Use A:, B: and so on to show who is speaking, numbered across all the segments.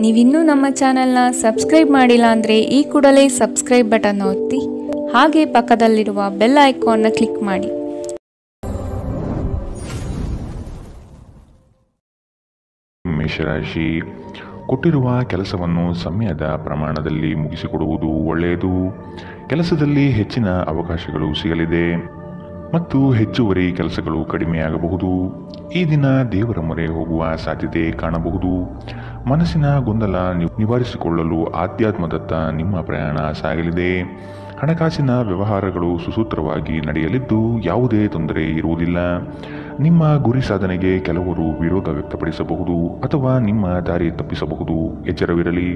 A: ನೀವಿನ್ನೂ ನಮ್ಮ ಚಾನೆಲ್ನ ಸಬ್ಸ್ಕ್ರೈಬ್ ಮಾಡಿಲ್ಲ ಅಂದರೆ ಈ ಕೂಡಲೇ ಸಬ್ಸ್ಕ್ರೈಬ್ ಬಟನ್ ಒತ್ತಿ ಹಾಗೆ ಪಕ್ಕದಲ್ಲಿರುವ ಬೆಲ್ ಐಕಾನ್ನ ಕ್ಲಿಕ್ ಮಾಡಿ.
B: ಮೇಷರಾಶಿ, ಕೊಟ್ಟಿರುವ ಕೆಲಸವನ್ನು ಸಮಯದ ಪ್ರಮಾಣದಲ್ಲಿ ಮುಗಿಸಿಕೊಡುವುದು ಒಳ್ಳೆಯದು. ಕೆಲಸದಲ್ಲಿ ಹೆಚ್ಚಿನ ಅವಕಾಶಗಳು ಸಿಗಲಿದೆ ಮತ್ತು ಹೆಚ್ಚುವರಿ ಕೆಲಸಗಳು ಕಡಿಮೆಯಾಗಬಹುದು. ಈ ದಿನ ದೇವರ ಮೊರೆ ಹೋಗುವ ಸಾಧ್ಯತೆ ಕಾಣಬಹುದು. ಮನಸ್ಸಿನ ಗೊಂದಲ ನಿವಾರಿಸಿಕೊಳ್ಳಲು ಆಧ್ಯಾತ್ಮದತ್ತ ನಿಮ್ಮ ಪ್ರಯಾಣ ಸಾಗಲಿದೆ. ಹಣಕಾಸಿನ ವ್ಯವಹಾರಗಳು ಸುಸೂತ್ರವಾಗಿ ನಡೆಯಲಿದ್ದು ಯಾವುದೇ ತೊಂದರೆ ಇರುವುದಿಲ್ಲ. ನಿಮ್ಮ ಗುರಿ ಸಾಧನೆಗೆ ಕೆಲವರು ವಿರೋಧ ವ್ಯಕ್ತಪಡಿಸಬಹುದು ಅಥವಾ ನಿಮ್ಮ ದಾರಿ ತಪ್ಪಿಸಬಹುದು. ಎಚ್ಚರವಿರಲಿ.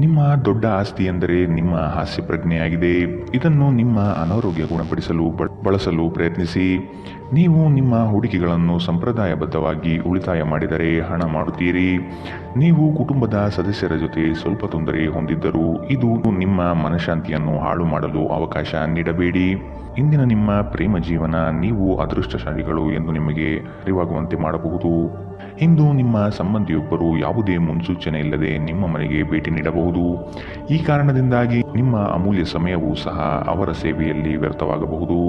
B: ನಿಮ್ಮ ದೊಡ್ಡ ಆಸ್ತಿ ಎಂದರೆ ನಿಮ್ಮ ಹಾಸ್ಯ ಪ್ರಜ್ಞೆಯಾಗಿದೆ. ಇದನ್ನು ನಿಮ್ಮ ಅನಾರೋಗ್ಯ ಗುಣಪಡಿಸಲು ಬಳಸಲು ಪ್ರಯತ್ನಿಸಿ. ನೀವು ನಿಮ್ಮ ಹೂಡಿಕೆಗಳನ್ನು ಸಂಪ್ರದಾಯಬದ್ಧವಾಗಿ ಉಳಿತಾಯ ಮಾಡಿದರೆ ಹಣ ಮಾಡುತ್ತೀರಿ. ನೀವು ಕುಟುಂಬದ ಸದಸ್ಯರ ಜೊತೆ ಸ್ವಲ್ಪ ತೊಂದರೆ ಹೊಂದಿದ್ದರೂ ಇದು ನಿಮ್ಮ ಮನಃಶಾಂತಿಯನ್ನು ಹಾಳು ಮಾಡಲು ಅವಕಾಶ ನೀಡಬೇಡಿ. ಇಂದಿನ ನಿಮ್ಮ ಪ್ರೇಮ ಜೀವನ ನೀವು ಅದೃಷ್ಟಶಾಲಿಗಳು ಎಂದು ನಿಮಗೆ ಅರಿವಾಗುವಂತೆ ಮಾಡಬಹುದು. ಇಂದು ನಿಮ್ಮ ಸಂಬಂಧಿಯೊಬ್ಬರು ಯಾವುದೇ ಮುನ್ಸೂಚನೆ ಇಲ್ಲದೆ ನಿಮ್ಮ ಮನೆಗೆ ಭೇಟಿ ನೀಡಬಹುದು. ಈ ಕಾರಣದಿಂದಾಗಿ ನಿಮ್ಮ ಅಮೂಲ್ಯ ಸಮಯವೂ ಸಹ ಅವರ ಸೇವೆಯಲ್ಲಿ ವ್ಯರ್ಥವಾಗಬಹುದು.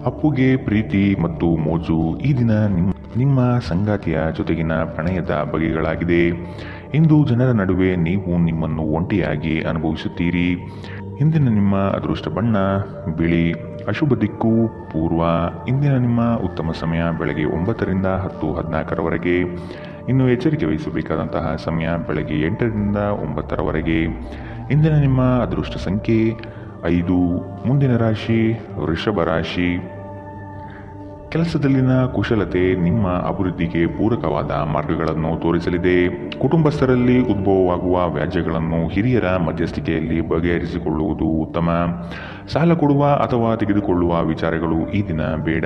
B: ಅಪ್ಪುಗೆ ಪ್ರೀತಿ ಮತ್ತು ಮೋಜು. ಈ ದಿನ ನಿಮ್ಮ ಸಂಗಾತಿಯ ಜೊತೆಗಿನ ಪ್ರಣಯದ ಬಗೆಗಳಾಗಿದೆ. ಇಂದು ಜನರ ನಡುವೆ ನೀವು ನಿಮ್ಮನ್ನು ಒಂಟಿಯಾಗಿ ಅನುಭವಿಸುತ್ತೀರಿ. ಇಂದಿನ ನಿಮ್ಮ ಅದೃಷ್ಟ ಬಣ್ಣ ಬಿಳಿ. ಅಶುಭ ದಿಕ್ಕು ಪೂರ್ವ. ಇಂದಿನ ನಿಮ್ಮ ಉತ್ತಮ ಸಮಯ ಬೆಳಗ್ಗೆ 9ರಿಂದ 10:14ರವರೆಗೆ. ಇನ್ನು ಎಚ್ಚರಿಕೆ ವಹಿಸಬೇಕಾದಂತಹ ಸಮಯ ಬೆಳಗ್ಗೆ 8ರಿಂದ 9ರವರೆಗೆ. ಇಂದಿನ ನಿಮ್ಮ ಅದೃಷ್ಟ ಸಂಖ್ಯೆ 5. ಮುಂದಿನ ರಾಶಿ ವೃಷಭ ರಾಶಿ. ಕೆಲಸದಲ್ಲಿನ ಕುಶಲತೆ ನಿಮ್ಮ ಅಭಿವೃದ್ಧಿಗೆ ಪೂರಕವಾದ ಮಾರ್ಗಗಳನ್ನು ತೋರಿಸಲಿದೆ. ಕುಟುಂಬಸ್ಥರಲ್ಲಿ ಉದ್ಭವವಾಗುವ ವ್ಯಾಜ್ಯಗಳನ್ನು ಹಿರಿಯರ ಮಧ್ಯಸ್ಥಿಕೆಯಲ್ಲಿ ಬಗೆಹರಿಸಿಕೊಳ್ಳುವುದು ಉತ್ತಮ. ಸಾಲ ಕೊಡುವ ಅಥವಾ ತೆಗೆದುಕೊಳ್ಳುವ ವಿಚಾರಗಳು ಈ ದಿನ ಬೇಡ.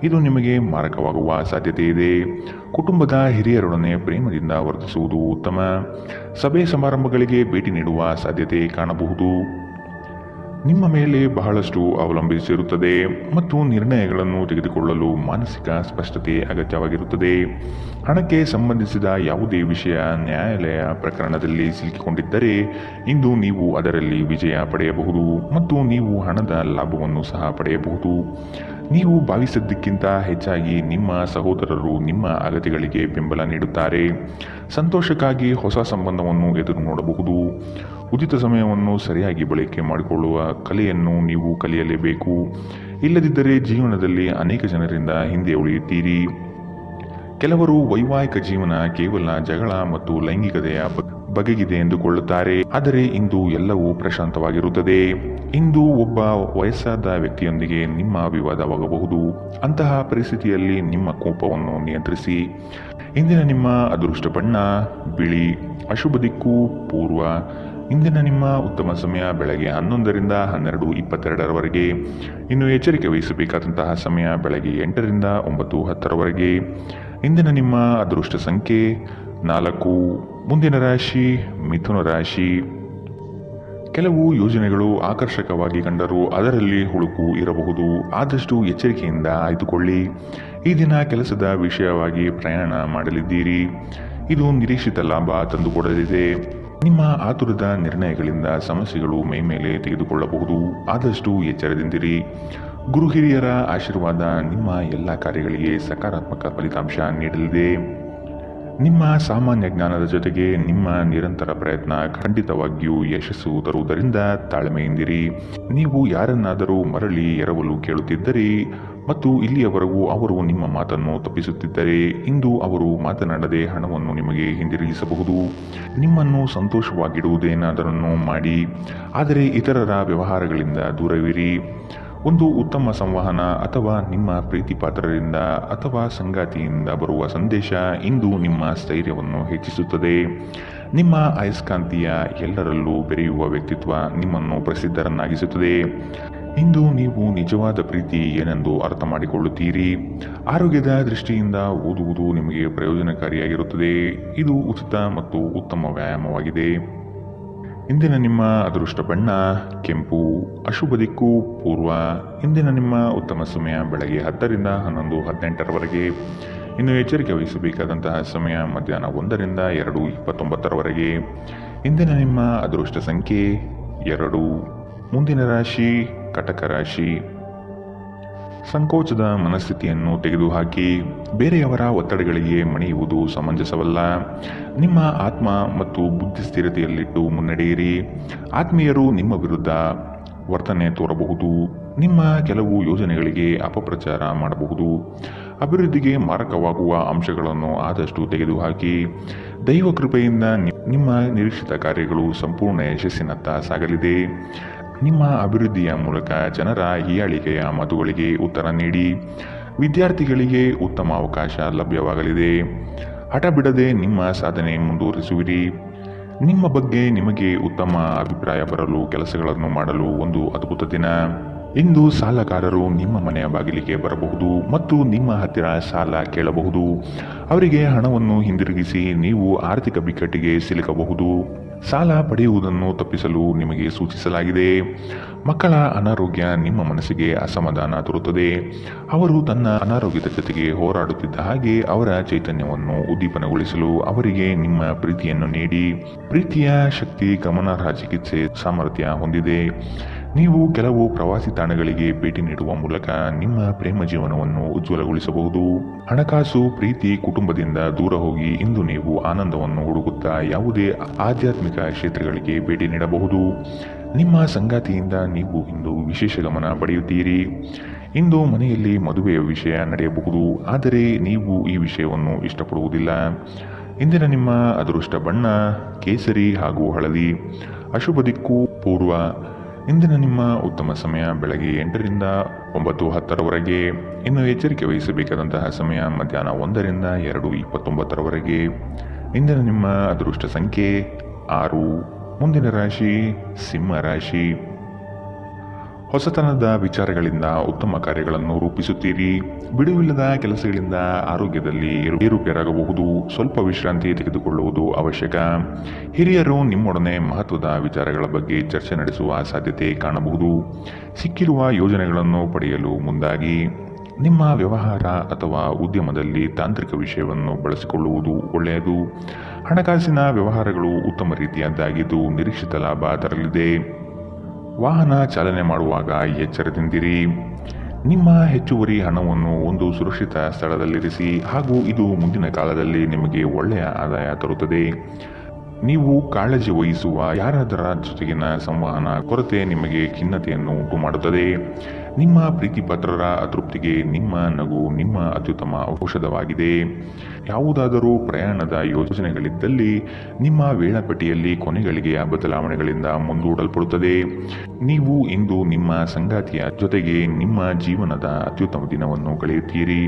B: ಇದು ನಿಮಗೆ ಮಾರಕವಾಗುವ ಸಾಧ್ಯತೆ ಇದೆ. ಕುಟುಂಬದ ಹಿರಿಯರೊಡನೆ ಪ್ರೇಮದಿಂದ ವರ್ತಿಸುವುದು ಉತ್ತಮ. ಸಭೆ ಸಮಾರಂಭಗಳಿಗೆ ಭೇಟಿ ನೀಡುವ ಸಾಧ್ಯತೆ ಕಾಣಬಹುದು. ನಿಮ್ಮ ಮೇಲೆ ಬಹಳಷ್ಟು ಅವಲಂಬಿಸಿರುತ್ತದೆ ಮತ್ತು ನಿರ್ಣಯಗಳನ್ನು ತೆಗೆದುಕೊಳ್ಳಲು ಮಾನಸಿಕ ಸ್ಪಷ್ಟತೆ ಅಗತ್ಯವಾಗಿರುತ್ತದೆ. ಹಣಕ್ಕೆ ಸಂಬಂಧಿಸಿದ ಯಾವುದೇ ವಿಷಯ ನ್ಯಾಯಾಲಯ ಪ್ರಕರಣದಲ್ಲಿ ಸಿಲುಕಿಕೊಂಡಿದ್ದರೆ ಇಂದು ನೀವು ಅದರಲ್ಲಿ ವಿಜಯ ಪಡೆಯಬಹುದು ಮತ್ತು ನೀವು ಹಣದ ಲಾಭವನ್ನು ಸಹ ಪಡೆಯಬಹುದು. ನೀವು ಭಾವಿಸಿದ್ದಕ್ಕಿಂತ ಹೆಚ್ಚಾಗಿ ನಿಮ್ಮ ಸಹೋದರರು ನಿಮ್ಮ ಅಗತ್ಯಗಳಿಗೆ ಬೆಂಬಲ ನೀಡುತ್ತಾರೆ. ಸಂತೋಷಕ್ಕಾಗಿ ಹೊಸ ಸಂಬಂಧವನ್ನು ಎದುರು ನೋಡಬಹುದು. ಉಚಿತ ಸಮಯವನ್ನು ಸರಿಯಾಗಿ ಬಳಕೆ ಮಾಡಿಕೊಳ್ಳುವ ಕಲೆಯನ್ನು ನೀವು ಕಲಿಯಲೇಬೇಕು. ಇಲ್ಲದಿದ್ದರೆ ಜೀವನದಲ್ಲಿ ಅನೇಕ ಜನರಿಂದ ಹಿಂದೆ ಉಳಿಯುತ್ತೀರಿ. ಕೆಲವರು ವೈವಾಹಿಕ ಜೀವನ ಕೇವಲ ಜಗಳ ಮತ್ತು ಲೈಂಗಿಕತೆಯ ಬಗೆಗಿದೆ ಎಂದುಕೊಳ್ಳುತ್ತಾರೆ. ಆದರೆ ಇಂದು ಎಲ್ಲವೂ ಪ್ರಶಾಂತವಾಗಿರುತ್ತದೆ. ಇಂದು ಒಬ್ಬ ವಯಸ್ಸಾದ ವ್ಯಕ್ತಿಯೊಂದಿಗೆ ನಿಮ್ಮ ವಿವಾದವಾಗಬಹುದು. ಅಂತಹ ಪರಿಸ್ಥಿತಿಯಲ್ಲಿ ನಿಮ್ಮ ಕೋಪವನ್ನು ನಿಯಂತ್ರಿಸಿ. ಇಂದಿನ ನಿಮ್ಮ ಅದೃಷ್ಟ ಬಣ್ಣ ಬಿಳಿ. ಅಶುಭ ದಿಕ್ಕು ಪೂರ್ವ. ಇಂದಿನ ನಿಮ್ಮ ಉತ್ತಮ ಸಮಯ ಬೆಳಗ್ಗೆ 11ರಿಂದ 12:22ರವರೆಗೆ. ಇನ್ನು ಎಚ್ಚರಿಕೆ ವಹಿಸಬೇಕಾದಂತಹ ಸಮಯ ಬೆಳಗ್ಗೆ 8ರಿಂದ 9:10ರವರೆಗೆ. ಇಂದಿನ ನಿಮ್ಮ ಅದೃಷ್ಟ ಸಂಖ್ಯೆ 4. ಮುಂದಿನ ರಾಶಿ ಮಿಥುನ ರಾಶಿ. ಕೆಲವು ಯೋಜನೆಗಳು ಆಕರ್ಷಕವಾಗಿ ಕಂಡರೂ ಅದರಲ್ಲಿ ಹುಳುಕು ಇರಬಹುದು. ಆದಷ್ಟು ಎಚ್ಚರಿಕೆಯಿಂದ ಆಯ್ದುಕೊಳ್ಳಿ. ಈ ದಿನ ಕೆಲಸದ ವಿಷಯವಾಗಿ ಪ್ರಯಾಣ ಮಾಡಲಿದ್ದೀರಿ. ಇದು ನಿರೀಕ್ಷಿತ ಲಾಭ ತಂದುಕೊಡಲಿದೆ. ನಿಮ್ಮ ಆತುರದ ನಿರ್ಣಯಗಳಿಂದ ಸಮಸ್ಯೆಗಳು ಮೈಮೇಲೆ ತೆಗೆದುಕೊಳ್ಳಬಹುದು. ಆದಷ್ಟು ಎಚ್ಚರದಿಂದಿರಿ. ಗುರು ಹಿರಿಯರ ಆಶೀರ್ವಾದ ನಿಮ್ಮ ಎಲ್ಲ ಕಾರ್ಯಗಳಿಗೆ ಸಕಾರಾತ್ಮಕ ಫಲಿತಾಂಶ ನೀಡಲಿದೆ. ನಿಮ್ಮ ಸಾಮಾನ್ಯ ಜ್ಞಾನದ ಜೊತೆಗೆ ನಿಮ್ಮ ನಿರಂತರ ಪ್ರಯತ್ನ ಖಂಡಿತವಾಗಿಯೂ ಯಶಸ್ಸು ತರುವುದರಿಂದ ತಾಳ್ಮೆಯಿಂದಿರಿ. ನೀವು ಯಾರನ್ನಾದರೂ ಮರಳಿ ಎರವಲು ಕೇಳುತ್ತಿದ್ದರೆ ಮತ್ತು ಇಲ್ಲಿಯವರೆಗೂ ಅವರು ನಿಮ್ಮ ಮಾತನ್ನು ತಪ್ಪಿಸುತ್ತಿದ್ದರೆ ಇಂದು ಅವರು ಮಾತನಾಡದೆ ಹಣವನ್ನು ನಿಮಗೆ ಹಿಂದಿರುಗಿಸಬಹುದು. ನಿಮ್ಮನ್ನು ಸಂತೋಷವಾಗಿಡುವುದೇನಾದರನ್ನು ಮಾಡಿ, ಆದರೆ ಇತರರ ವ್ಯವಹಾರಗಳಿಂದ ದೂರವಿರಿ. ಒಂದು ಉತ್ತಮ ಸಂವಹನ ಅಥವಾ ನಿಮ್ಮ ಪ್ರೀತಿಪಾತ್ರರಿಂದ ಅಥವಾ ಸಂಗಾತಿಯಿಂದ ಬರುವ ಸಂದೇಶ ಇಂದು ನಿಮ್ಮ ಸ್ಥೈರ್ಯವನ್ನು ಹೆಚ್ಚಿಸುತ್ತದೆ. ನಿಮ್ಮ ಅಯಸ್ಕಾಂತೀಯ ಎಲ್ಲರಲ್ಲೂ ಬೆರೆಯುವ ವ್ಯಕ್ತಿತ್ವ ನಿಮ್ಮನ್ನು ಪ್ರಸಿದ್ಧರನ್ನಾಗಿಸುತ್ತದೆ. ಇಂದು ನೀವು ನಿಜವಾದ ಪ್ರೀತಿ ಏನೆಂದು ಅರ್ಥ ಮಾಡಿಕೊಳ್ಳುತ್ತೀರಿ. ಆರೋಗ್ಯದ ದೃಷ್ಟಿಯಿಂದ ಓದುವುದು ನಿಮಗೆ ಪ್ರಯೋಜನಕಾರಿಯಾಗಿರುತ್ತದೆ. ಇದು ಉಚಿತ ಮತ್ತು ಉತ್ತಮ ವ್ಯಾಯಾಮವಾಗಿದೆ. ಇಂದಿನ ನಿಮ್ಮ ಅದೃಷ್ಟ ಬಣ್ಣ ಕೆಂಪು. ಅಶುಭ ದಿಕ್ಕು ಪೂರ್ವ. ಇಂದಿನ ನಿಮ್ಮ ಉತ್ತಮ ಸಮಯ ಬೆಳಗ್ಗೆ 10ರಿಂದ 11:18ರವರೆಗೆ. ಇನ್ನು ಎಚ್ಚರಿಕೆ ವಹಿಸಬೇಕಾದಂತಹ ಸಮಯ ಮಧ್ಯಾಹ್ನ 1ರಿಂದ 2:29 ಇಂದಿನ ನಿಮ್ಮ ಅದೃಷ್ಟ ಸಂಖ್ಯೆ 2. ಮುಂದಿನ ರಾಶಿ ಕಟಕ ರಾಶಿ. ಸಂಕೋಚದ ಮನಸ್ಥಿತಿಯನ್ನು ತೆಗೆದುಹಾಕಿ ಬೇರೆಯವರ ಒತ್ತಡಗಳಿಗೆ ಮಣಿಯುವುದು ಸಮಂಜಸವಲ್ಲ. ನಿಮ್ಮ ಆತ್ಮ ಮತ್ತು ಬುದ್ಧಿ ಸ್ಥಿರತೆಯಲ್ಲಿಟ್ಟು ಮುನ್ನಡೆಯಿರಿ. ಆತ್ಮೀಯರು ನಿಮ್ಮ ವಿರುದ್ಧ ವರ್ತನೆ ತೋರಬಹುದು. ನಿಮ್ಮ ಕೆಲವು ಯೋಜನೆಗಳಿಗೆ ಅಪಪ್ರಚಾರ ಮಾಡಬಹುದು. ಅಭಿವೃದ್ಧಿಗೆ ಮಾರಕವಾಗುವ ಅಂಶಗಳನ್ನು ಆದಷ್ಟು ತೆಗೆದುಹಾಕಿ. ದೈವ ಕೃಪೆಯಿಂದ ನಿಮ್ಮ ನಿರೀಕ್ಷಿತ ಕಾರ್ಯಗಳು ಸಂಪೂರ್ಣ ಯಶಸ್ಸಿನತ್ತ ಸಾಗಲಿದೆ. ನಿಮ್ಮ ಅಭಿವೃದ್ಧಿಯ ಮೂಲಕ ಜನರ ಹೀಯಾಳಿಕೆಯ ಮಾತುಗಳಿಗೆ ಉತ್ತರ ನೀಡಿ. ವಿದ್ಯಾರ್ಥಿಗಳಿಗೆ ಉತ್ತಮ ಅವಕಾಶ ಲಭ್ಯವಾಗಲಿದೆ. ಹಠ ಬಿಡದೆ ನಿಮ್ಮ ಸಾಧನೆ ಮುಂದುವರಿಸುವಿರಿ. ನಿಮ್ಮ ಬಗ್ಗೆ ನಿಮಗೆ ಉತ್ತಮ ಅಭಿಪ್ರಾಯ ಬರಲು ಕೆಲಸಗಳನ್ನು ಮಾಡಲು ಒಂದು ಅದ್ಭುತ ದಿನ. ಇಂದು ಸಾಲಗಾರರು ನಿಮ್ಮ ಮನೆಯ ಬಾಗಿಲಿಗೆ ಬರಬಹುದು ಮತ್ತು ನಿಮ್ಮ ಹತ್ತಿರ ಸಾಲ ಕೇಳಬಹುದು. ಅವರಿಗೆ ಹಣವನ್ನು ಹಿಂದಿರುಗಿಸಿ ನೀವು ಆರ್ಥಿಕ ಬಿಕ್ಕಟ್ಟಿಗೆ ಸಿಲುಕಬಹುದು. ಸಾಲ ಪಡೆಯುವುದನ್ನು ತಪ್ಪಿಸಲು ನಿಮಗೆ ಸೂಚಿಸಲಾಗಿದೆ. ಮಕ್ಕಳ ಅನಾರೋಗ್ಯ ನಿಮ್ಮ ಮನಸ್ಸಿಗೆ ಅಸಮಾಧಾನ ತರುತ್ತದೆ. ಅವರು ತನ್ನ ಅನಾರೋಗ್ಯದ ಜೊತೆಗೆ ಹೋರಾಡುತ್ತಿದ್ದ ಹಾಗೆ ಅವರ ಚೈತನ್ಯವನ್ನು ಉದ್ದೀಪನಗೊಳಿಸಲು ಅವರಿಗೆ ನಿಮ್ಮ ಪ್ರೀತಿಯನ್ನು ನೀಡಿ. ಪ್ರೀತಿಯ ಶಕ್ತಿ ಗಮನಾರ್ಹ ಚಿಕಿತ್ಸೆ ಸಾಮರ್ಥ್ಯ ಹೊಂದಿದೆ. ನೀವು ಕೆಲವು ಪ್ರವಾಸಿ ತಾಣಗಳಿಗೆ ಭೇಟಿ ನೀಡುವ ಮೂಲಕ ನಿಮ್ಮ ಪ್ರೇಮ ಜೀವನವನ್ನು ಉಜ್ವಲಗೊಳಿಸಬಹುದು. ಹಣಕಾಸು, ಪ್ರೀತಿ, ಕುಟುಂಬದಿಂದ ದೂರ ಹೋಗಿ ಇಂದು ನೀವು ಆನಂದವನ್ನು ಹುಡುಕುತ್ತಾ ಯಾವುದೇ ಆಧ್ಯಾತ್ಮಿಕ ಕ್ಷೇತ್ರಗಳಿಗೆ ಭೇಟಿ ನೀಡಬಹುದು. ನಿಮ್ಮ ಸಂಗಾತಿಯಿಂದ ನೀವು ಇಂದು ವಿಶೇಷ ಗಮನ ಪಡೆಯುತ್ತೀರಿ. ಇಂದು ಮನೆಯಲ್ಲಿ ಮದುವೆಯ ವಿಷಯ ನಡೆಯಬಹುದು, ಆದರೆ ನೀವು ಈ ವಿಷಯವನ್ನು ಇಷ್ಟಪಡುವುದಿಲ್ಲ. ಇಂದಿನ ನಿಮ್ಮ ಅದೃಷ್ಟ ಬಣ್ಣ ಕೇಸರಿ ಹಾಗೂ ಹಳದಿ. ಅಶುಭ ದಿಕ್ಕು ಪೂರ್ವ. ಇಂದಿನ ನಿಮ್ಮ ಉತ್ತಮ ಸಮಯ ಬೆಳಗ್ಗೆ 8ರಿಂದ 9:10. ಇನ್ನು ಎಚ್ಚರಿಕೆ ವಹಿಸಬೇಕಾದಂತಹ ಸಮಯ ಮಧ್ಯಾಹ್ನ 1ರಿಂದ 2:29. ಇಂದಿನ ನಿಮ್ಮ ಅದೃಷ್ಟ ಸಂಖ್ಯೆ 6. ಮುಂದಿನ ರಾಶಿ ಸಿಂಹ ರಾಶಿ. ಹೊಸತನದ ವಿಚಾರಗಳಿಂದ ಉತ್ತಮ ಕಾರ್ಯಗಳನ್ನು ರೂಪಿಸುತ್ತೀರಿ. ಬಿಡುವಿಲ್ಲದ ಕೆಲಸಗಳಿಂದ ಆರೋಗ್ಯದಲ್ಲಿ ಏರುಪೇರಾಗಬಹುದು. ಸ್ವಲ್ಪ ವಿಶ್ರಾಂತಿ ತೆಗೆದುಕೊಳ್ಳುವುದು ಅವಶ್ಯಕ. ಹಿರಿಯರು ನಿಮ್ಮೊಡನೆ ಮಹತ್ವದ ವಿಚಾರಗಳ ಬಗ್ಗೆ ಚರ್ಚೆ ನಡೆಸುವ ಸಾಧ್ಯತೆ ಕಾಣಬಹುದು. ಸಿಕ್ಕಿರುವ ಯೋಜನೆಗಳನ್ನು ಪಡೆಯಲು ಮುಂದಾಗಿ. ನಿಮ್ಮ ವ್ಯವಹಾರ ಅಥವಾ ಉದ್ಯಮದಲ್ಲಿ ತಾಂತ್ರಿಕ ವಿಷಯವನ್ನು ಬಳಸಿಕೊಳ್ಳುವುದು ಒಳ್ಳೆಯದು. ಹಣಕಾಸಿನ ವ್ಯವಹಾರಗಳು ಉತ್ತಮ ರೀತಿಯದ್ದಾಗಿದ್ದು ನಿರೀಕ್ಷಿತ ಲಾಭ ತರಲಿದೆ. ವಾಹನ ಚಾಲನೆ ಮಾಡುವಾಗ ಎಚ್ಚರದಿಂದಿರಿ. ನಿಮ್ಮ ಹೆಚ್ಚುವರಿ ಹಣವನ್ನು ಒಂದು ಸುರಕ್ಷಿತ ಸ್ಥಳದಲ್ಲಿರಿಸಿ ಹಾಗೂ ಇದು ಮುಂದಿನ ಕಾಲದಲ್ಲಿ ನಿಮಗೆ ಒಳ್ಳೆಯ ಆದಾಯ ತರುತ್ತದೆ. ನೀವು ಕಾಳಜಿ ವಹಿಸುವ ಯಾರಾದರ ಜೊತೆಗಿನ ಸಂವಹನ ಕೊರತೆ ನಿಮಗೆ ಖಿನ್ನತೆಯನ್ನು ಉಂಟು ಮಾಡುತ್ತದೆ. ನಿಮ್ಮ ಪ್ರೀತಿಪಾತ್ರರ ಅತೃಪ್ತಿಗೆ ನಿಮ್ಮ ನಗು ನಿಮ್ಮ ಅತ್ಯುತ್ತಮ ಔಷಧವಾಗಿದೆ. ಯಾವುದಾದರೂ ಪ್ರಯಾಣದ ಯೋಜನೆಗಳಿದ್ದಲ್ಲಿ ನಿಮ್ಮ ವೇಳಾಪಟ್ಟಿಯಲ್ಲಿ ಕೊನೆಗಳಿಗೆಯ ಬದಲಾವಣೆಗಳಿಂದ ಮುಂದೂಡಲ್ಪಡುತ್ತದೆ. ನೀವು ಇಂದು ನಿಮ್ಮ ಸಂಗಾತಿಯ ಜೊತೆಗೆ ನಿಮ್ಮ ಜೀವನದ ಅತ್ಯುತ್ತಮ ದಿನವನ್ನು ಕಳೆಯುತ್ತೀರಿ.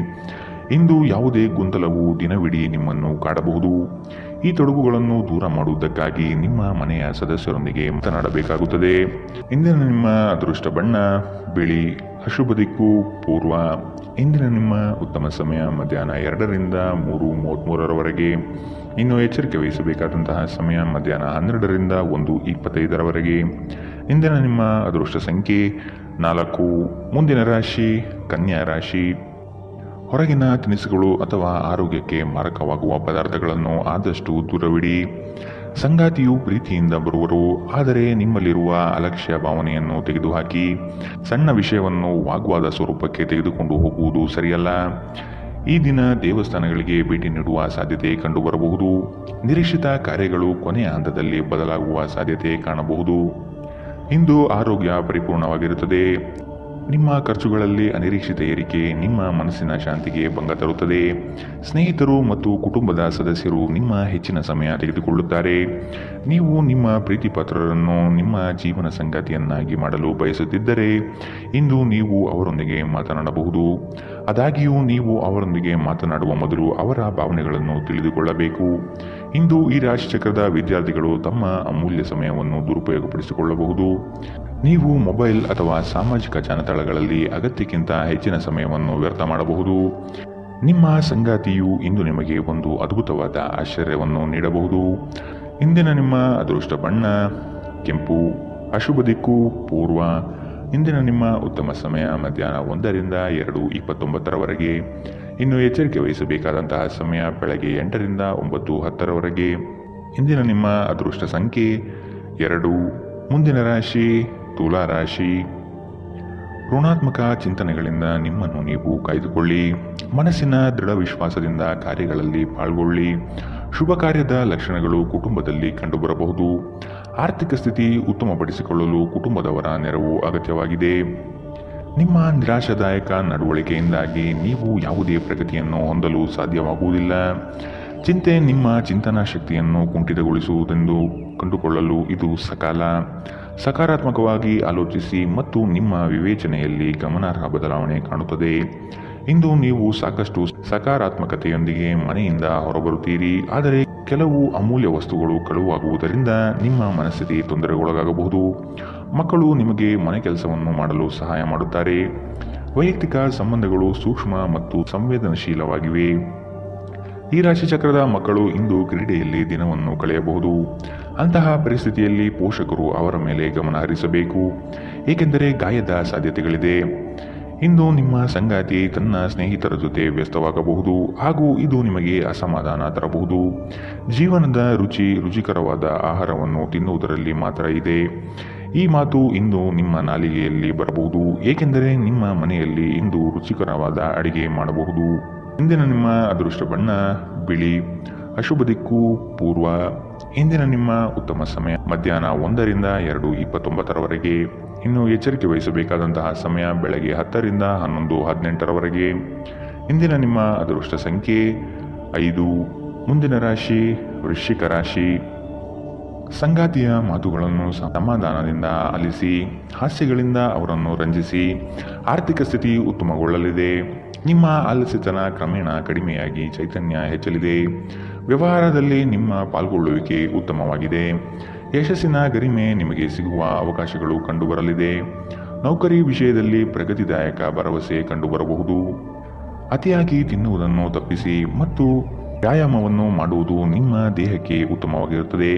B: ಇಂದು ಯಾವುದೇ ಗೊಂದಲವು ದಿನವಿಡೀ ನಿಮ್ಮನ್ನು ಕಾಡಬಹುದು. ಈ ತೊಡಕುಗಳನ್ನು ದೂರ ಮಾಡುವುದಕ್ಕಾಗಿ ನಿಮ್ಮ ಮನೆಯ ಸದಸ್ಯರೊಂದಿಗೆ ಮಾತನಾಡಬೇಕಾಗುತ್ತದೆ. ಇಂದಿನ ನಿಮ್ಮ ಅದೃಷ್ಟ ಬಣ್ಣ ಬಿಳಿ. ಅಶುಭ ದಿಕ್ಕು ಪೂರ್ವ. ಇಂದಿನ ನಿಮ್ಮ ಉತ್ತಮ ಸಮಯ ಮಧ್ಯಾಹ್ನ 2ರಿಂದ 3:33. ಇನ್ನು ಎಚ್ಚರಿಕೆ ವಹಿಸಬೇಕಾದಂತಹ ಸಮಯ ಮಧ್ಯಾಹ್ನ 12ರಿಂದ 1:25. ಇಂದಿನ ನಿಮ್ಮ ಅದೃಷ್ಟ ಸಂಖ್ಯೆ 4. ಮುಂದಿನ ರಾಶಿ ಕನ್ಯಾ ರಾಶಿ. ಹೊರಗಿನ ತಿನಿಸುಗಳು ಅಥವಾ ಆರೋಗ್ಯಕ್ಕೆ ಮಾರಕವಾಗುವ ಪದಾರ್ಥಗಳನ್ನು ಆದಷ್ಟು ದೂರವಿಡಿ. ಸಂಗಾತಿಯು ಪ್ರೀತಿಯಿಂದ ಬರುವರು, ಆದರೆ ನಿಮ್ಮಲ್ಲಿರುವ ಅಲಕ್ಷ್ಯ ಭಾವನೆಯನ್ನು ತೆಗೆದುಹಾಕಿ. ಸಣ್ಣ ವಿಷಯವನ್ನು ವಾಗ್ವಾದ ಸ್ವರೂಪಕ್ಕೆ ತೆಗೆದುಕೊಂಡು ಹೋಗುವುದು ಸರಿಯಲ್ಲ. ಈ ದಿನ ದೇವಸ್ಥಾನಗಳಿಗೆ ಭೇಟಿ ನೀಡುವ ಸಾಧ್ಯತೆ ಕಂಡುಬರಬಹುದು. ನಿರೀಕ್ಷಿತ ಕಾರ್ಯಗಳು ಕೊನೆಯ ಹಂತದಲ್ಲಿ ಬದಲಾಗುವ ಸಾಧ್ಯತೆ ಕಾಣಬಹುದು. ಇಂದು ಆರೋಗ್ಯ ಪರಿಪೂರ್ಣವಾಗಿರುತ್ತದೆ. ನಿಮ್ಮ ಖರ್ಚುಗಳಲ್ಲಿ ಅನಿರೀಕ್ಷಿತ ಏರಿಕೆ ನಿಮ್ಮ ಮನಸ್ಸಿನ ಶಾಂತಿಗೆ ಭಂಗ ತರುತ್ತದೆ. ಸ್ನೇಹಿತರು ಮತ್ತು ಕುಟುಂಬದ ಸದಸ್ಯರು ನಿಮ್ಮ ಹೆಚ್ಚಿನ ಸಮಯ ತೆಗೆದುಕೊಳ್ಳುತ್ತಾರೆ. ನೀವು ನಿಮ್ಮ ಪ್ರೀತಿಪಾತ್ರರನ್ನು ನಿಮ್ಮ ಜೀವನ ಸಂಗಾತಿಯನ್ನಾಗಿ ಮಾಡಲು ಬಯಸುತ್ತಿದ್ದರೆ ಇಂದು ನೀವು ಅವರೊಂದಿಗೆ ಮಾತನಾಡಬಹುದು. ಆದಾಗ್ಯೂ ನೀವು ಅವರೊಂದಿಗೆ ಮಾತನಾಡುವ ಮೊದಲು ಅವರ ಭಾವನೆಗಳನ್ನು ತಿಳಿದುಕೊಳ್ಳಬೇಕು. ಇಂದು ಈ ರಾಶಿಚಕ್ರದ ವಿದ್ಯಾರ್ಥಿಗಳು ತಮ್ಮ ಅಮೂಲ್ಯ ಸಮಯವನ್ನು ದುರುಪಯೋಗಪಡಿಸಿಕೊಳ್ಳಬಹುದು. ನೀವು ಮೊಬೈಲ್ ಅಥವಾ ಸಾಮಾಜಿಕ ಜಾಲತಾಣಗಳಲ್ಲಿ ಅಗತ್ಯಕ್ಕಿಂತ ಹೆಚ್ಚಿನ ಸಮಯವನ್ನು ವ್ಯರ್ಥ ಮಾಡಬಹುದು. ನಿಮ್ಮ ಸಂಗಾತಿಯು ಇಂದು ನಿಮಗೆ ಒಂದು ಅದ್ಭುತವಾದ ಆಶ್ಚರ್ಯವನ್ನು ನೀಡಬಹುದು. ಇಂದಿನ ನಿಮ್ಮ ಅದೃಷ್ಟ ಬಣ್ಣ ಕೆಂಪು. ಅಶುಭ ದಿಕ್ಕು ಪೂರ್ವ. ಇಂದಿನ ನಿಮ್ಮ ಉತ್ತಮ ಸಮಯ ಮಧ್ಯಾಹ್ನ 1ರಿಂದ 2:29. ಇನ್ನು ಎಚ್ಚರಿಕೆ ವಹಿಸಬೇಕಾದಂತಹ ಸಮಯ ಬೆಳಗ್ಗೆ 8ರಿಂದ 9:10ರವರೆಗೆ. ಇಂದಿನ ನಿಮ್ಮ ಅದೃಷ್ಟ ಸಂಖ್ಯೆ 2. ಮುಂದಿನ ರಾಶಿ ತುಲಾ ರಾಶಿ. ಋಣಾತ್ಮಕ ಚಿಂತನೆಗಳಿಂದ ನಿಮ್ಮನ್ನು ನೀವು ಕಾಯ್ದುಕೊಳ್ಳಿ. ಮನಸ್ಸಿನ ದೃಢ ವಿಶ್ವಾಸದಿಂದ ಕಾರ್ಯಗಳಲ್ಲಿ ಪಾಲ್ಗೊಳ್ಳಿ. ಶುಭ ಕಾರ್ಯದ ಲಕ್ಷಣಗಳು ಕುಟುಂಬದಲ್ಲಿ ಕಂಡುಬರಬಹುದು. ಆರ್ಥಿಕ ಸ್ಥಿತಿ ಉತ್ತಮಪಡಿಸಿಕೊಳ್ಳಲು ಕುಟುಂಬದವರ ನೆರವು ಅಗತ್ಯವಾಗಿದೆ. ನಿಮ್ಮ ನಿರಾಶಾದಾಯಕ ನಡವಳಿಕೆಯಿಂದಾಗಿ ನೀವು ಯಾವುದೇ ಪ್ರಗತಿಯನ್ನು ಹೊಂದಲು ಸಾಧ್ಯವಾಗುವುದಿಲ್ಲ. ಚಿಂತೆ ನಿಮ್ಮ ಚಿಂತನಾ ಶಕ್ತಿಯನ್ನು ಕುಂಠಿತಗೊಳಿಸುವುದೆಂದು ಕಂಡುಕೊಳ್ಳಲು ಇದು ಸಕಾಲ. ಸಕಾರಾತ್ಮಕವಾಗಿ ಆಲೋಚಿಸಿ ಮತ್ತು ನಿಮ್ಮ ವಿವೇಚನೆಯಲ್ಲಿ ಗಮನಾರ್ಹ ಬದಲಾವಣೆ ಕಾಣುತ್ತದೆ. ಇಂದು ನೀವು ಸಾಕಷ್ಟು ಸಕಾರಾತ್ಮಕತೆಯೊಂದಿಗೆ ಮನೆಯಿಂದ ಹೊರಬರುತ್ತೀರಿ. ಆದರೆ ಕೆಲವು ಅಮೂಲ್ಯ ವಸ್ತುಗಳು ಕಳುವಾಗುವುದರಿಂದ ನಿಮ್ಮ ಮನಸ್ಥಿತಿ ತೊಂದರೆಗೊಳಗಾಗಬಹುದು. ಮಕ್ಕಳು ನಿಮಗೆ ಮನೆ ಕೆಲಸವನ್ನು ಮಾಡಲು ಸಹಾಯ ಮಾಡುತ್ತಾರೆ. ವೈಯಕ್ತಿಕ ಸಂಬಂಧಗಳು ಸೂಕ್ಷ್ಮ ಮತ್ತು ಸಂವೇದನಶೀಲವಾಗಿವೆ. ಈ ರಾಶಿಚಕ್ರದ ಮಕ್ಕಳು ಇಂದು ಕ್ರೀಡೆಯಲ್ಲಿ ದಿನವನ್ನು ಕಳೆಯಬಹುದು. ಅಂತಹ ಪರಿಸ್ಥಿತಿಯಲ್ಲಿ ಪೋಷಕರು ಅವರ ಮೇಲೆ ಗಮನ ಹರಿಸಬೇಕು, ಏಕೆಂದರೆ ಗಾಯದ ಸಾಧ್ಯತೆಗಳಿದೆ. ಇಂದು ನಿಮ್ಮ ಸಂಗಾತಿ ತನ್ನ ಸ್ನೇಹಿತರ ಜೊತೆ ವ್ಯಸ್ತವಾಗಬಹುದು ಹಾಗೂ ಇದು ನಿಮಗೆ ಅಸಮಾಧಾನ ತರಬಹುದು. ಜೀವನದ ರುಚಿಕರವಾದ ಆಹಾರವನ್ನು ತಿನ್ನುವುದರಲ್ಲಿ ಮಾತ್ರ ಇದೆ. ಈ ಮಾತು ಇಂದು ನಿಮ್ಮ ನಾಲಿಗೆಯಲ್ಲಿ ಬರಬಹುದು, ಏಕೆಂದರೆ ನಿಮ್ಮ ಮನೆಯಲ್ಲಿ ಇಂದು ರುಚಿಕರವಾದ ಅಡಿಗೆ ಮಾಡಬಹುದು. ಇಂದಿನ ನಿಮ್ಮ ಅದೃಷ್ಟ ಬಣ್ಣ ಬಿಳಿ. ಅಶುಭ ದಿಕ್ಕು ಪೂರ್ವ. ಇಂದಿನ ನಿಮ್ಮ ಉತ್ತಮ ಸಮಯ ಮಧ್ಯಾಹ್ನ 1ರಿಂದ 2:29ರವರೆಗೆ. ಇನ್ನು ಎಚ್ಚರಿಕೆ ವಹಿಸಬೇಕಾದಂತಹ ಸಮಯ ಬೆಳಗ್ಗೆ 10ರಿಂದ 11:18ರವರೆಗೆ. ಇಂದಿನ ನಿಮ್ಮ ಅದೃಷ್ಟ ಸಂಖ್ಯೆ 5. ಮುಂದಿನ ರಾಶಿ ವೃಶ್ಚಿಕ ರಾಶಿ. ಸಂಗಾತಿಯ ಮಾತುಗಳನ್ನು ಸಮಾಧಾನದಿಂದ ಆಲಿಸಿ. ಹಾಸ್ಯಗಳಿಂದ ಅವರನ್ನು ರಂಜಿಸಿ. ಆರ್ಥಿಕ ಸ್ಥಿತಿ ಉತ್ತಮಗೊಳ್ಳಲಿದೆ. ನಿಮ್ಮ ಆಲಸ್ಯತನ ಕ್ರಮೇಣ ಕಡಿಮೆಯಾಗಿ ಚೈತನ್ಯ ಹೆಚ್ಚಲಿದೆ. ವ್ಯವಹಾರದಲ್ಲಿ ನಿಮ್ಮ ಪಾಲ್ಗೊಳ್ಳುವಿಕೆ ಉತ್ತಮವಾಗಿದೆ. ಯಶಸ್ಸಿನ ಗರಿಮೆ ನಿಮಗೆ ಸಿಗುವ ಅವಕಾಶಗಳು ಕಂಡುಬರಲಿದೆ. ನೌಕರಿ ವಿಷಯದಲ್ಲಿ ಪ್ರಗತಿದಾಯಕ ಭರವಸೆ ಕಂಡುಬರಬಹುದು. ಅತಿಯಾಗಿ ತಿನ್ನುವುದನ್ನು ತಪ್ಪಿಸಿ ಮತ್ತು ವ್ಯಾಯಾಮವನ್ನು ಮಾಡುವುದು ನಿಮ್ಮ ದೇಹಕ್ಕೆ ಉತ್ತಮವಾಗಿರುತ್ತದೆ.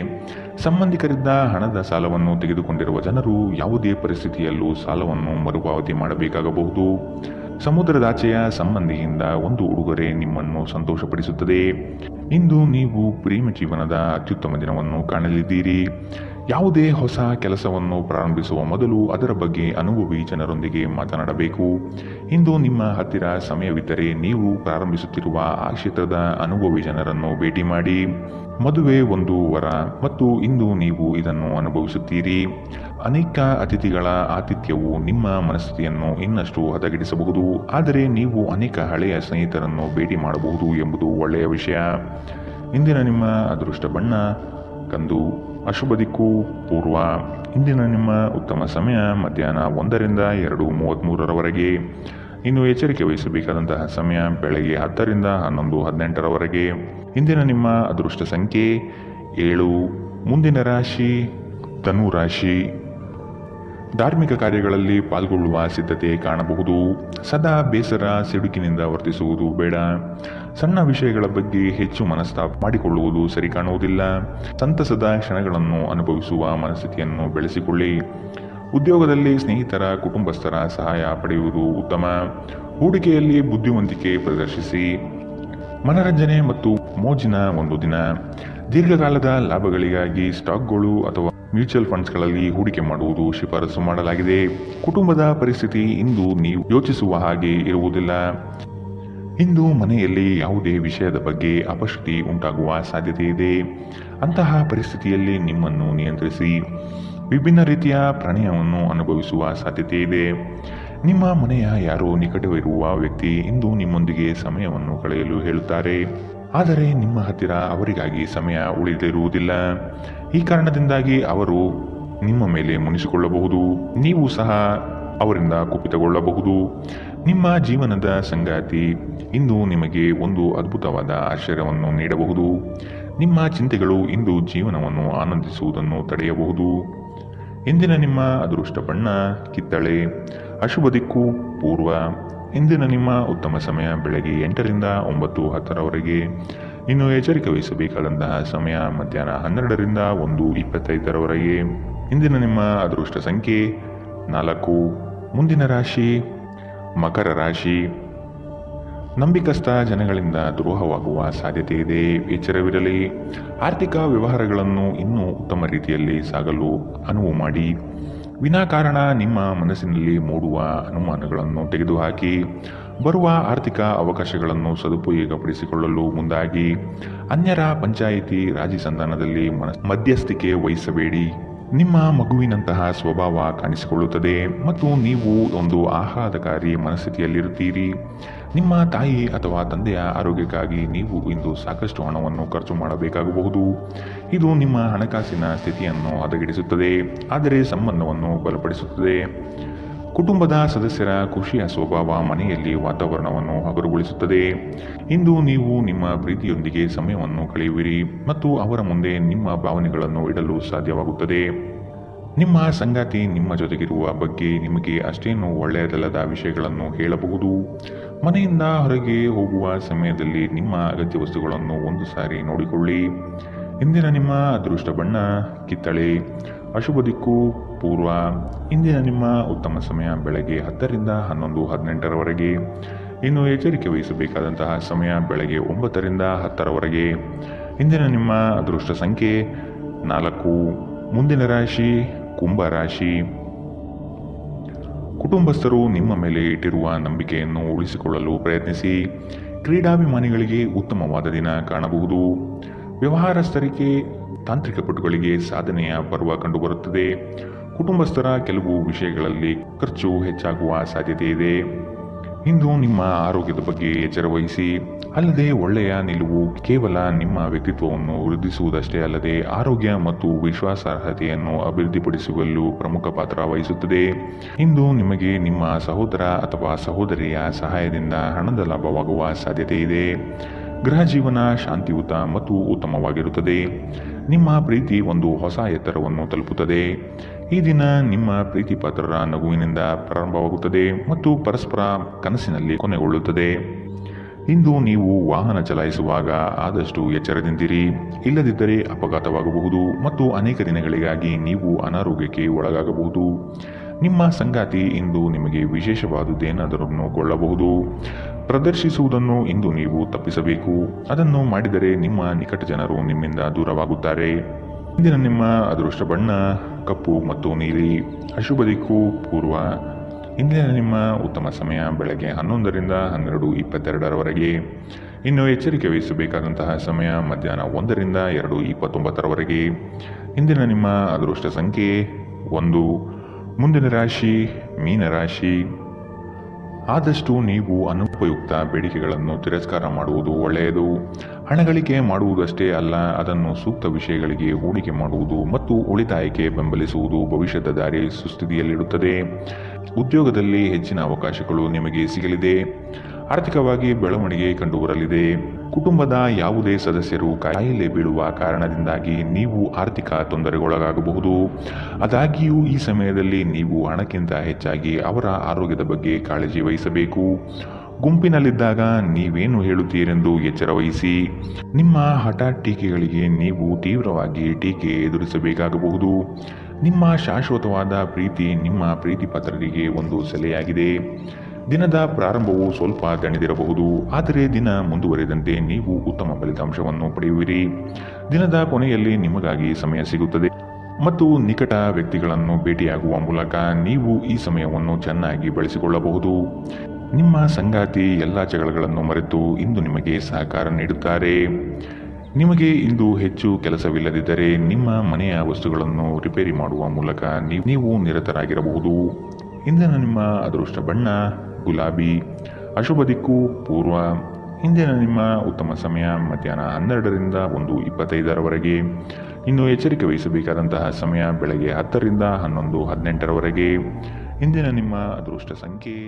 B: ಸಂಬಂಧಿಕರಿಂದ ಹಣದ ಸಾಲವನ್ನು ತೆಗೆದುಕೊಂಡಿರುವ ಜನರು ಯಾವುದೇ ಪರಿಸ್ಥಿತಿಯಲ್ಲೂ ಸಾಲವನ್ನು ಮರುಪಾವತಿ ಮಾಡಬೇಕಾಗಬಹುದು. ಸಮುದ್ರದಾಚೆಯ ಸಂಬಂಧಿಯಿಂದ ಒಂದು ಉಡುಗೊರೆ ನಿಮ್ಮನ್ನು ಸಂತೋಷಪಡಿಸುತ್ತದೆ. ಇಂದು ನೀವು ಪ್ರೇಮ ಜೀವನದ ಅತ್ಯುತ್ತಮ ದಿನವನ್ನು ಕಾಣಲಿದ್ದೀರಿ. ಯಾವುದೇ ಹೊಸ ಕೆಲಸವನ್ನು ಪ್ರಾರಂಭಿಸುವ ಮೊದಲು ಅದರ ಬಗ್ಗೆ ಅನುಭವಿ ಜನರೊಂದಿಗೆ ಮಾತನಾಡಬೇಕು. ಇಂದು ನಿಮ್ಮ ಹತ್ತಿರ ಸಮಯವಿದ್ದರೆ ನೀವು ಪ್ರಾರಂಭಿಸುತ್ತಿರುವ ಆ ಕ್ಷೇತ್ರದ ಅನುಭವಿ ಜನರನ್ನು ಭೇಟಿ ಮಾಡಿ. ಮದುವೆ ಒಂದು ವರ ಮತ್ತು ಇಂದು ನೀವು ಇದನ್ನು ಅನುಭವಿಸುತ್ತೀರಿ. ಅನೇಕ ಅತಿಥಿಗಳ ಆತಿಥ್ಯವು ನಿಮ್ಮ ಮನಸ್ಥಿತಿಯನ್ನು ಇನ್ನಷ್ಟು ಹದಗೆಡಿಸಬಹುದು. ಆದರೆ ನೀವು ಅನೇಕ ಹಳೆಯ ಸ್ನೇಹಿತರನ್ನು ಭೇಟಿ ಮಾಡಬಹುದು ಎಂಬುದು ಒಳ್ಳೆಯ ವಿಷಯ. ಇಂದಿನ ನಿಮ್ಮ ಅದೃಷ್ಟ ಬಣ್ಣ ಕಂದು. ಅಶುಭ ದಿಕ್ಕು ಪೂರ್ವ. ಇಂದಿನ ನಿಮ್ಮ ಉತ್ತಮ ಸಮಯ ಮಧ್ಯಾಹ್ನ 1ರಿಂದ 2:33ರವರೆಗೆ. ಇನ್ನು ಎಚ್ಚರಿಕೆ ವಹಿಸಬೇಕಾದಂತಹ ಸಮಯ ಬೆಳಗ್ಗೆ 10ರಿಂದ 11:18ರವರೆಗೆ. ಇಂದಿನ ನಿಮ್ಮ ಅದೃಷ್ಟ ಸಂಖ್ಯೆ 7. ಮುಂದಿನ ರಾಶಿ ಧನು ರಾಶಿ. ಧಾರ್ಮಿಕ ಕಾರ್ಯಗಳಲ್ಲಿ ಪಾಲ್ಗೊಳ್ಳುವ ಸಿದ್ಧತೆ ಕಾಣಬಹುದು. ಸದಾ ಬೇಸರ ಸಿಡುಕಿನಿಂದ ವರ್ತಿಸುವುದು ಬೇಡ. ಸಣ್ಣ ವಿಷಯಗಳ ಬಗ್ಗೆ ಹೆಚ್ಚು ಮನಸ್ತಾಪ ಮಾಡಿಕೊಳ್ಳುವುದು ಸರಿ ಕಾಣುವುದಿಲ್ಲ. ಸಂತಸದ ಕ್ಷಣಗಳನ್ನು ಅನುಭವಿಸುವ ಮನಸ್ಥಿತಿಯನ್ನು ಬೆಳೆಸಿಕೊಳ್ಳಿ. ಉದ್ಯೋಗದಲ್ಲಿ ಸ್ನೇಹಿತರ ಕುಟುಂಬಸ್ಥರ ಸಹಾಯ ಪಡೆಯುವುದು ಉತ್ತಮ. ಹೂಡಿಕೆಯಲ್ಲಿ ಬುದ್ಧಿವಂತಿಕೆ ಪ್ರದರ್ಶಿಸಿ. ಮನರಂಜನೆ ಮತ್ತು ಮೋಜಿನ ಒಂದು ದಿನ. ದೀರ್ಘಕಾಲದ ಲಾಭಗಳಿಗಾಗಿ ಸ್ಟಾಕ್ಗಳು ಅಥವಾ ಮ್ಯೂಚುವಲ್ ಫಂಡ್ಸ್ಗಳಲ್ಲಿ ಹೂಡಿಕೆ ಮಾಡುವುದು ಶಿಫಾರಸು ಮಾಡಲಾಗಿದೆ. ಕುಟುಂಬದ ಪರಿಸ್ಥಿತಿ ಇಂದು ನೀವು ಯೋಚಿಸುವ ಹಾಗೆ ಇರುವುದಿಲ್ಲ. ಇಂದು ಮನೆಯಲ್ಲಿ ಯಾವುದೇ ವಿಷಯದ ಬಗ್ಗೆ ಅಪಶ್ರುತಿ ಉಂಟಾಗುವ ಸಾಧ್ಯತೆ ಇದೆ. ಅಂತಹ ಪರಿಸ್ಥಿತಿಯಲ್ಲಿ ನಿಮ್ಮನ್ನು ನಿಯಂತ್ರಿಸಿ. ವಿಭಿನ್ನ ರೀತಿಯ ಪ್ರಣಯವನ್ನು ಅನುಭವಿಸುವ ಸಾಧ್ಯತೆ ಇದೆ. ನಿಮ್ಮ ಮನೆಯ ಯಾರೋ ನಿಕಟವಿರುವ ವ್ಯಕ್ತಿ ಇಂದು ನಿಮ್ಮೊಂದಿಗೆ ಸಮಯವನ್ನು ಕಳೆಯಲು ಹೇಳುತ್ತಾರೆ. ಆದರೆ ನಿಮ್ಮ ಹತ್ತಿರ ಅವರಿಗಾಗಿ ಸಮಯ ಉಳಿದಿರುವುದಿಲ್ಲ. ಈ ಕಾರಣದಿಂದಾಗಿ ಅವರು ನಿಮ್ಮ ಮೇಲೆ ಮುನಿಸಿಕೊಳ್ಳಬಹುದು. ನೀವು ಸಹ ಅವರಿಂದ ಕುಪಿತಗೊಳ್ಳಬಹುದು. ನಿಮ್ಮ ಜೀವನದ ಸಂಗಾತಿ ಇಂದು ನಿಮಗೆ ಒಂದು ಅದ್ಭುತವಾದ ಆಶ್ಚರ್ಯವನ್ನು ನೀಡಬಹುದು. ನಿಮ್ಮ ಚಿಂತೆಗಳು ಇಂದು ಜೀವನವನ್ನು ಆನಂದಿಸುವುದನ್ನು ತಡೆಯಬಹುದು. ಇಂದಿನ ನಿಮ್ಮ ಅದೃಷ್ಟ ಬಣ್ಣ ಕಿತ್ತಳೆ. ಅಶುಭ ದಿಕ್ಕು ಪೂರ್ವ. ಇಂದಿನ ನಿಮ್ಮ ಉತ್ತಮ ಸಮಯ ಬೆಳಗ್ಗೆ 8ರಿಂದ 9:10ರವರೆಗೆ. ಇನ್ನು ಎಚ್ಚರಿಕೆ ವಹಿಸಬೇಕಾದಂತಹ ಸಮಯ ಮಧ್ಯಾಹ್ನ 12ರಿಂದ 1:25ರವರೆಗೆ. ಇಂದಿನ ನಿಮ್ಮ ಅದೃಷ್ಟ ಸಂಖ್ಯೆ 4. ಮುಂದಿನ ರಾಶಿ ಮಕರ ರಾಶಿ. ನಂಬಿಕಸ್ಥ ಜನಗಳಿಂದ ದ್ರೋಹವಾಗುವ ಸಾಧ್ಯತೆ ಇದೆ, ಎಚ್ಚರವಿರಲಿ. ಆರ್ಥಿಕ ವ್ಯವಹಾರಗಳನ್ನು ಇನ್ನೂ ಉತ್ತಮ ರೀತಿಯಲ್ಲಿ ಸಾಗಲು ಅನುವು ಮಾಡಿ. ವಿನಾಕಾರಣ ನಿಮ್ಮ ಮನಸ್ಸಿನಲ್ಲಿ ಮೂಡುವ ಅನುಮಾನಗಳನ್ನು ತೆಗೆದುಹಾಕಿ ಬರುವ ಆರ್ಥಿಕ ಅವಕಾಶಗಳನ್ನು ಸದುಪಯೋಗಪಡಿಸಿಕೊಳ್ಳಲು ಮುಂದಾಗಿ. ಅನ್ಯರ ಪಂಚಾಯಿತಿ ರಾಜಿ ಸಂಧಾನದಲ್ಲಿ ಮಧ್ಯಸ್ಥಿಕೆ ವಹಿಸಬೇಡಿ. ನಿಮ್ಮ ಮಗುವಿನಂತಹ ಸ್ವಭಾವ ಕಾಣಿಸಿಕೊಳ್ಳುತ್ತದೆ ಮತ್ತು ನೀವು ಒಂದು ಆಹ್ಲಾದಕಾರಿ ಮನಸ್ಥಿತಿಯಲ್ಲಿರುತ್ತೀರಿ. ನಿಮ್ಮ ತಾಯಿ ಅಥವಾ ತಂದೆಯ ಆರೋಗ್ಯಕ್ಕಾಗಿ ನೀವು ಇಂದು ಸಾಕಷ್ಟು ಹಣವನ್ನು ಖರ್ಚು ಮಾಡಬೇಕಾಗಬಹುದು. ಇದು ನಿಮ್ಮ ಹಣಕಾಸಿನ ಸ್ಥಿತಿಯನ್ನು ಹದಗೆಡಿಸುತ್ತದೆ, ಆದರೆ ಸಂಬಂಧವನ್ನು ಬಲಪಡಿಸುತ್ತದೆ. ಕುಟುಂಬದ ಸದಸ್ಯರ ಖುಷಿಯ ಸ್ವಭಾವ ಮನೆಯಲ್ಲಿ ವಾತಾವರಣವನ್ನು ಹಗುರಗೊಳಿಸುತ್ತದೆ. ಇಂದು ನೀವು ನಿಮ್ಮ ಪ್ರೀತಿಯೊಂದಿಗೆ ಸಮಯವನ್ನು ಕಳೆಯುವಿರಿ ಮತ್ತು ಅವರ ಮುಂದೆ ನಿಮ್ಮ ಭಾವನೆಗಳನ್ನು ಇಡಲು ಸಾಧ್ಯವಾಗುತ್ತದೆ. ನಿಮ್ಮ ಸಂಗಾತಿ ನಿಮ್ಮ ಜೊತೆಗಿರುವ ಬಗ್ಗೆ ನಿಮಗೆ ಅಷ್ಟೇನು ಒಳ್ಳೆಯದಲ್ಲದ ವಿಷಯಗಳನ್ನು ಹೇಳಬಹುದು. ಮನೆಯಿಂದ ಹೊರಗೆ ಹೋಗುವ ಸಮಯದಲ್ಲಿ ನಿಮ್ಮ ಅಗತ್ಯ ವಸ್ತುಗಳನ್ನು ಒಂದು ಸಾರಿ ನೋಡಿಕೊಳ್ಳಿ. ಇಂದಿನ ನಿಮ್ಮ ಅದೃಷ್ಟ ಬಣ್ಣ ಕಿತ್ತಳೆ. ಅಶುಭ ದಿಕ್ಕು ಪೂರ್ವ. ಇಂದಿನ ನಿಮ್ಮ ಉತ್ತಮ ಸಮಯ ಬೆಳಗ್ಗೆ 10 ರಿಂದ 11:18ರವರೆಗೆ. ಇನ್ನು ಎಚ್ಚರಿಕೆ ವಹಿಸಬೇಕಾದಂತಹ ಸಮಯ ಬೆಳಗ್ಗೆ 9 ರಿಂದ 10ರವರೆಗೆ. ಇಂದಿನ ನಿಮ್ಮ ಅದೃಷ್ಟ ಸಂಖ್ಯೆ 4. ಮುಂದಿನ ರಾಶಿ ಕುಂಭ ರಾಶಿ. ಕುಟುಂಬಸ್ಥರು ನಿಮ್ಮ ಮೇಲೆ ಇಟ್ಟಿರುವ ನಂಬಿಕೆಯನ್ನು ಉಳಿಸಿಕೊಳ್ಳಲು ಪ್ರಯತ್ನಿಸಿ. ಕ್ರೀಡಾಭಿಮಾನಿಗಳಿಗೆ ಉತ್ತಮವಾದ ದಿನ ಕಾಣಬಹುದು. ವ್ಯವಹಾರಸ್ಥರಿಗೆ ತಾಂತ್ರಿಕ ಪಟುಗಳಿಗೆ ಸಾಧನೆಯ ಪರ್ವ ಕಂಡುಬರುತ್ತದೆ. ಕುಟುಂಬಸ್ಥರ ಕೆಲವು ವಿಷಯಗಳಲ್ಲಿ ಖರ್ಚು ಹೆಚ್ಚಾಗುವ ಸಾಧ್ಯತೆ ಇದೆ. ಇಂದು ನಿಮ್ಮ ಆರೋಗ್ಯದ ಬಗ್ಗೆ ಎಚ್ಚರ ವಹಿಸಿ. ಅಲ್ಲದೆ ಒಳ್ಳೆಯ ನಿಲುವು ಕೇವಲ ನಿಮ್ಮ ವ್ಯಕ್ತಿತ್ವವನ್ನು ವೃದ್ಧಿಸುವುದಷ್ಟೇ ಅಲ್ಲದೆ ಆರೋಗ್ಯ ಮತ್ತು ವಿಶ್ವಾಸಾರ್ಹತೆಯನ್ನು ಅಭಿವೃದ್ಧಿಪಡಿಸುವಲ್ಲೂ ಪ್ರಮುಖ ಪಾತ್ರ ವಹಿಸುತ್ತದೆ. ಇಂದು ನಿಮಗೆ ನಿಮ್ಮ ಸಹೋದರ ಅಥವಾ ಸಹೋದರಿಯ ಸಹಾಯದಿಂದ ಹಣದ ಲಾಭವಾಗುವ ಸಾಧ್ಯತೆ ಇದೆ. ಗೃಹ ಜೀವನ ಶಾಂತಿಯುತ ಮತ್ತು ಉತ್ತಮವಾಗಿರುತ್ತದೆ. ನಿಮ್ಮ ಪ್ರೀತಿ ಒಂದು ಹೊಸ ಎತ್ತರವನ್ನು ತಲುಪುತ್ತದೆ. ಈ ದಿನ ನಿಮ್ಮ ಪ್ರೀತಿ ಪಾತ್ರರ ನಗುವಿನಿಂದ ಪ್ರಾರಂಭವಾಗುತ್ತದೆ ಮತ್ತು ಪರಸ್ಪರ ಕನಸಿನಲ್ಲಿ ಕೊನೆಗೊಳ್ಳುತ್ತದೆ. ಇಂದು ನೀವು ವಾಹನ ಚಲಾಯಿಸುವಾಗ ಆದಷ್ಟು ಎಚ್ಚರದಿಂದಿರಿ, ಇಲ್ಲದಿದ್ದರೆ ಅಪಘಾತವಾಗಬಹುದು ಮತ್ತು ಅನೇಕ ದಿನಗಳಿಗಾಗಿ ನೀವು ಅನಾರೋಗ್ಯಕ್ಕೆ ಒಳಗಾಗಬಹುದು. ನಿಮ್ಮ ಸಂಗಾತಿ ಇಂದು ನಿಮಗೆ ವಿಶೇಷವಾದುದೇನಾದರನ್ನು ಕೊಳ್ಳಬಹುದು. ಪ್ರದರ್ಶಿಸುವುದನ್ನು ಇಂದು ನೀವು ತಪ್ಪಿಸಬೇಕು. ಅದನ್ನು ಮಾಡಿದರೆ ನಿಮ್ಮ ನಿಕಟ ಜನರು ನಿಮ್ಮಿಂದ ದೂರವಾಗುತ್ತಾರೆ. ಇಂದಿನ ನಿಮ್ಮ ಅದೃಷ್ಟ ಬಣ್ಣ ಕಪ್ಪು ಮತ್ತು ನೀಲಿ. ಅಶುಭ ದಿಕ್ಕು ಪೂರ್ವ. ಇಂದಿನ ನಿಮ್ಮ ಉತ್ತಮ ಸಮಯ ಬೆಳಗ್ಗೆ 11 ರಿಂದ 12:22ರವರೆಗೆ. ಇನ್ನು ಎಚ್ಚರಿಕೆ ವಹಿಸಬೇಕಾದಂತಹ ಸಮಯ ಮಧ್ಯಾಹ್ನ 1 ರಿಂದ 2:29ರವರೆಗೆ. ಇಂದಿನ ನಿಮ್ಮ ಅದೃಷ್ಟ ಸಂಖ್ಯೆ 1. ಮುಂದಿನ ರಾಶಿ ಮೀನರಾಶಿ. ಆದಷ್ಟು ನೀವು ಅನುಪಯುಕ್ತ ಬೇಡಿಕೆಗಳನ್ನು ತಿರಸ್ಕಾರ ಮಾಡುವುದು ಒಳ್ಳೆಯದು. ಹಣಗಳಿಕೆ ಮಾಡುವುದಷ್ಟೇ ಅಲ್ಲ, ಅದನ್ನು ಸೂಕ್ತ ವಿಷಯಗಳಿಗೆ ಹೂಡಿಕೆ ಮಾಡುವುದು ಮತ್ತು ಉಳಿತಾಯಕ್ಕೆ ಬೆಂಬಲಿಸುವುದು ಭವಿಷ್ಯದ ದಾರಿ ಸುಸ್ಥಿತಿಯಲ್ಲಿಡುತ್ತದೆ. ಉದ್ಯೋಗದಲ್ಲಿ ಹೆಚ್ಚಿನ ಅವಕಾಶಗಳು ನಿಮಗೆ ಸಿಗಲಿದೆ. ಆರ್ಥಿಕವಾಗಿ ಬೆಳವಣಿಗೆ ಕಂಡುಬರಲಿದೆ. ಕುಟುಂಬದ ಯಾವುದೇ ಸದಸ್ಯರು ಕಾಯಿಲೆ ಬೀಳುವ ಕಾರಣದಿಂದಾಗಿ ನೀವು ಆರ್ಥಿಕ ತೊಂದರೆಗೊಳಗಾಗಬಹುದು. ಆದಾಗ್ಯೂ ಈ ಸಮಯದಲ್ಲಿ ನೀವು ಹಣಕ್ಕಿಂತ ಹೆಚ್ಚಾಗಿ ಅವರ ಆರೋಗ್ಯದ ಬಗ್ಗೆ ಕಾಳಜಿ ವಹಿಸಬೇಕು. ಗುಂಪಿನಲ್ಲಿದ್ದಾಗ ನೀವೇನು ಹೇಳುತ್ತೀರೆಂದು ಎಚ್ಚರ ವಹಿಸಿ. ನಿಮ್ಮ ಹಠಾತ್ ಟೀಕೆಗಳಿಗೆ ನೀವು ತೀವ್ರವಾಗಿ ಟೀಕೆ ಎದುರಿಸಬೇಕಾಗಬಹುದು. ನಿಮ್ಮ ಶಾಶ್ವತವಾದ ಪ್ರೀತಿ ನಿಮ್ಮ ಪ್ರೀತಿ ಪಾತ್ರರಿಗೆ ಒಂದು ಸೆಲೆಯಾಗಿದೆ. ದಿನದ ಪ್ರಾರಂಭವು ಸ್ವಲ್ಪ ದಣಿದಿರಬಹುದು, ಆದರೆ ದಿನ ಮುಂದುವರಿದಂತೆ ನೀವು ಉತ್ತಮ ಫಲಿತಾಂಶವನ್ನು ಪಡೆಯುವಿರಿ. ದಿನದ ಕೊನೆಯಲ್ಲಿ ನಿಮಗಾಗಿ ಸಮಯ ಸಿಗುತ್ತದೆ ಮತ್ತು ನಿಕಟ ವ್ಯಕ್ತಿಗಳನ್ನು ಭೇಟಿಯಾಗುವ ಮೂಲಕ ನೀವು ಈ ಸಮಯವನ್ನು ಚೆನ್ನಾಗಿ ಬಳಸಿಕೊಳ್ಳಬಹುದು. ನಿಮ್ಮ ಸಂಗಾತಿ ಎಲ್ಲ ಜಗಳಗಳನ್ನು ಮರೆತು ಇಂದು ನಿಮಗೆ ಸಹಕಾರ ನೀಡುತ್ತಾರೆ. ನಿಮಗೆ ಇಂದು ಹೆಚ್ಚು ಕೆಲಸವಿಲ್ಲದಿದ್ದರೆ ನಿಮ್ಮ ಮನೆಯ ವಸ್ತುಗಳನ್ನು ರಿಪೇರಿ ಮಾಡುವ ಮೂಲಕ ನೀವು ನಿರತರಾಗಿರಬಹುದು. ಇಂದಿನ ನಿಮ್ಮ ಅದೃಷ್ಟ ಬಣ್ಣ ಗುಲಾಬಿ. ಅಶುಭ ದಿಕ್ಕು ಪೂರ್ವ. ಇಂದಿನ ನಿಮ್ಮ ಉತ್ತಮ ಸಮಯ ಮಧ್ಯಾಹ್ನ 12 ರಿಂದ 1:25ರವರೆಗೆ. ಇನ್ನು ಎಚ್ಚರಿಕೆ ವಹಿಸಬೇಕಾದಂತಹ ಸಮಯ ಬೆಳಗ್ಗೆ 10 ರಿಂದ 11:18ರವರೆಗೆ. ಇಂದಿನ ನಿಮ್ಮ ಅದೃಷ್ಟ ಸಂಖ್ಯೆ